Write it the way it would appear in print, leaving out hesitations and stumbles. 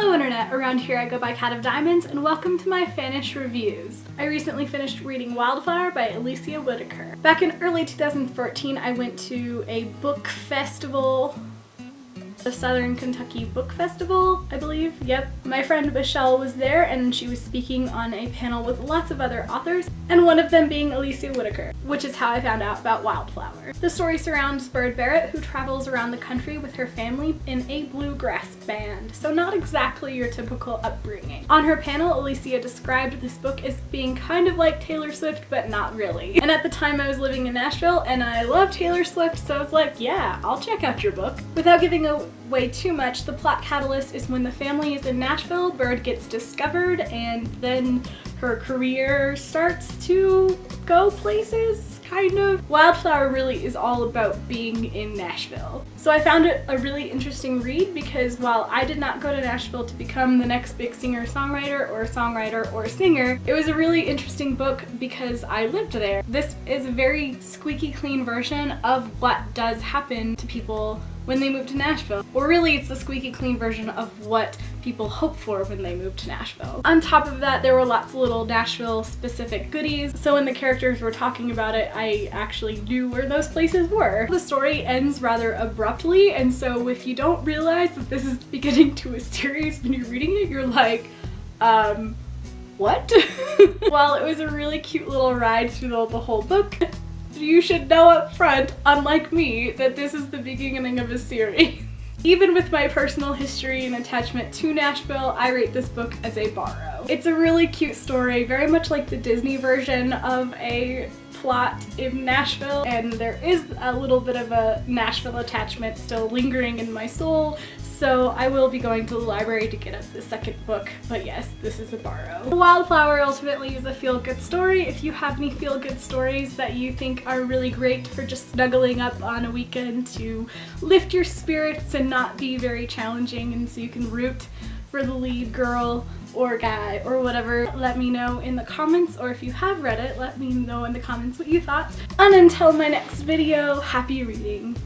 Hello Internet, around here I go by Cat of Diamonds, and welcome to my Fannish Reviews. I recently finished reading Wildflower by Alecia Whitaker. Back in early 2014 I went to a book festival, the Southern Kentucky Book Festival, I believe. Yep. My friend Michelle was there and she was speaking on a panel with lots of other authors, and one of them being Alecia Whitaker, which is how I found out about Wildflower. The story surrounds Bird Barrett, who travels around the country with her family in a bluegrass band, so not exactly your typical upbringing. On her panel, Alecia described this book as being kind of like Taylor Swift, but not really. And at the time I was living in Nashville and I love Taylor Swift, so I was like, yeah, I'll check out your book. Without giving away too much, the plot catalyst is when the family is in Nashville, Bird gets discovered, and then her career starts to go places, kind of. Wildflower really is all about being in Nashville. So I found it a really interesting read because while I did not go to Nashville to become the next big singer-songwriter or singer, it was a really interesting book because I lived there. This is a very squeaky clean version of what does happen to people when they move to Nashville. Or really, it's the squeaky clean version of what people hope for when they move to Nashville. On top of that, there were lots of little Nashville specific goodies, so when the characters were talking about it, I actually knew where those places were. The story ends rather abruptly, and so if you don't realize that this is beginning to a series when you're reading it, you're like, what? While it was a really cute little ride through the whole book, you should know up front, unlike me, that this is the beginning of a series. Even with my personal history and attachment to Nashville, I rate this book as a borrow. It's a really cute story, very much like the Disney version of a plot in Nashville, and there is a little bit of a Nashville attachment still lingering in my soul, so I will be going to the library to get up the second book, but yes, this is a borrow. Wildflower ultimately is a feel-good story. If you have any feel-good stories that you think are really great for just snuggling up on a weekend to lift your spirits and not be very challenging, and so you can root for the lead girl or guy or whatever, let me know in the comments, or if you have read it, let me know in the comments what you thought. And until my next video, happy reading.